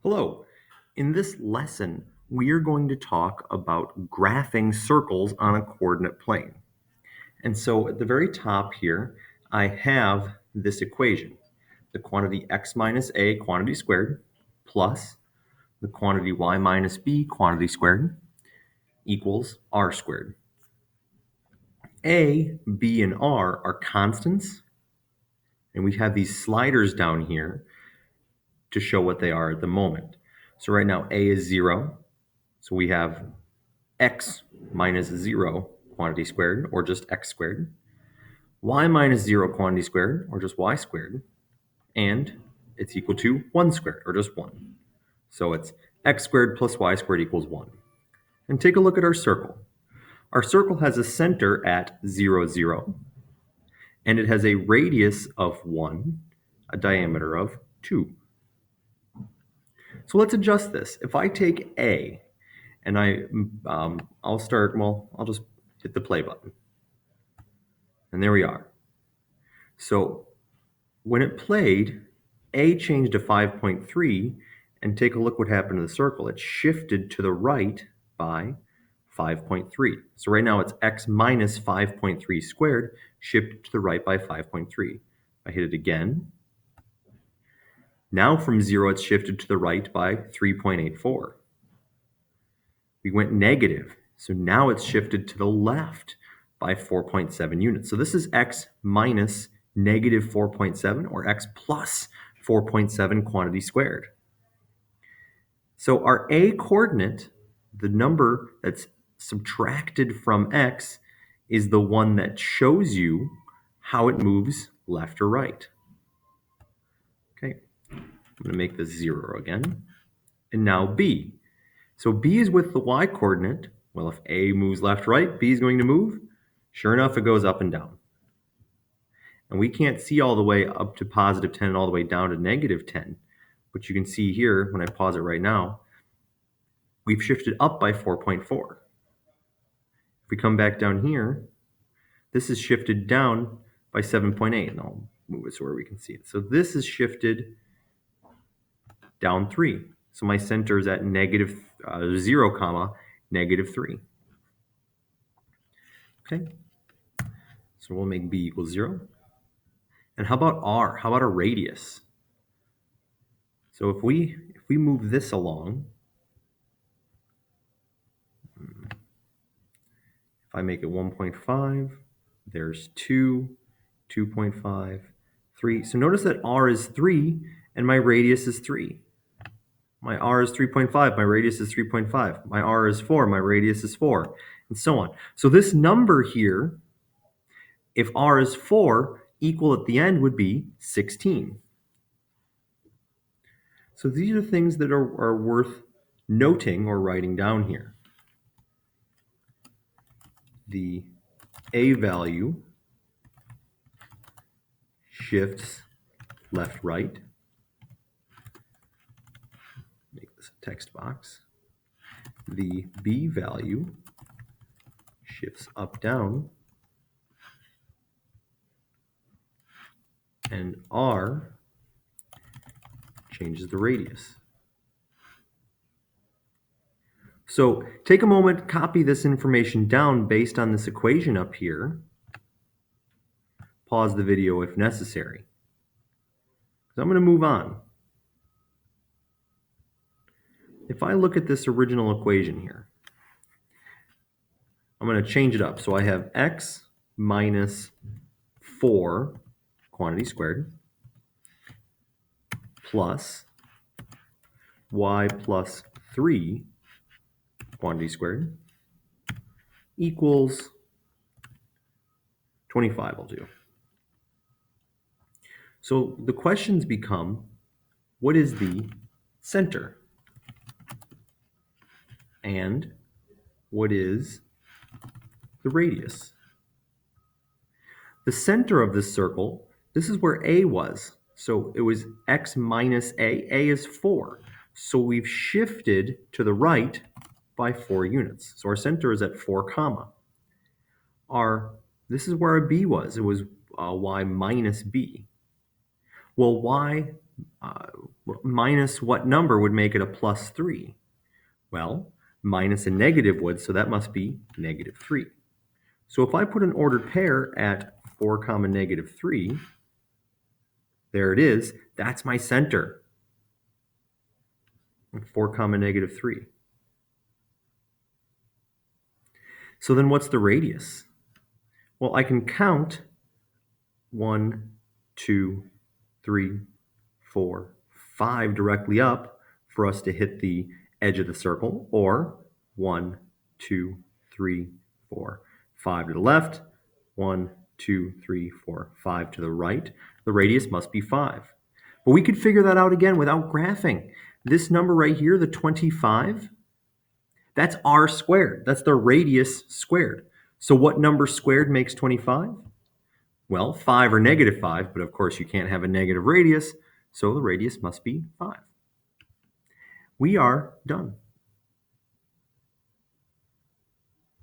Hello. In this lesson, we are going to talk about graphing circles on a coordinate plane. And so at the very top here, I have this equation, the quantity x minus a quantity squared plus the quantity y minus b quantity squared equals r squared. A, b, and r are constants, and we have these sliders down here to show what they are at the moment. So right now a is 0, so we have x minus 0 quantity squared, or just x squared, y minus 0 quantity squared, or just y squared, and it's equal to 1 squared, or just 1. So it's x squared plus y squared equals 1. And take a look at our circle. Our circle has a center at 0, 0, and it has a radius of 1, a diameter of 2. So let's adjust this. If I take A, and I'll just hit the play button. And there we are. So when it played, A changed to 5.3, and take a look what happened to the circle. It shifted to the right by 5.3. So right now it's x minus 5.3 squared, shifted to the right by 5.3. If I hit it again, now from 0 it's shifted to the right by 3.84. We went negative, so now it's shifted to the left by 4.7 units. So this is x minus negative 4.7, or x plus 4.7 quantity squared. So our a coordinate, the number that's subtracted from x, is the one that shows you how it moves left or right. Okay, I'm going to make this 0 again. And now b. So b is with the y coordinate. Well, if a moves left, right, b is going to move. Sure enough, it goes up and down. And we can't see all the way up to positive 10 and all the way down to negative 10. But you can see here, when I pause it right now, we've shifted up by 4.4. If we come back down here, this is shifted down by 7.8. And I'll move it so where we can see it. So this is shifted down 3. So my center is at negative 0, comma, negative 3. Okay, so we'll make b equals 0. And how about r? How about a radius? So if we move this along, if I make it 1.5, there's 2, 2.5, 3. So notice that r is 3 and my radius is 3. My r is 3.5, my radius is 3.5. My r is 4, my radius is 4, and so on. So this number here, if r is 4, equal at the end would be 16. So these are things that are worth noting or writing down here. The a value shifts left, right. Make this a text box. The b value shifts up, down. And r changes the radius. So take a moment, copy this information down based on this equation up here. Pause the video if necessary. So I'm going to move on. If I look at this original equation here, I'm going to change it up. So I have x minus 4 quantity squared plus y plus 3 quantity squared equals 25 will do. So the questions become, what is the center? And what is the radius? The center of this circle, this is where A was. So it was x minus A. A is 4. So we've shifted to the right by 4 units. So our center is at 4 comma. This is where our B was. It was y minus B. Well, y minus what number would make it a plus 3? Well, minus a negative would, so that must be negative 3. So if I put an ordered pair at 4 comma negative 3, there it is. That's my center. 4 comma negative 3. So then what's the radius? Well, I can count 1, 2, 3, 4, 5 directly up for us to hit the edge of the circle, or 1, 2, 3, 4, 5 to the left, 1, 2, 3, 4, 5 to the right. The radius must be 5. But we could figure that out again without graphing. This number right here, the 25, that's r squared. That's the radius squared. So what number squared makes 25? Well, 5 or negative 5, but of course you can't have a negative radius, so the radius must be 5. We are done.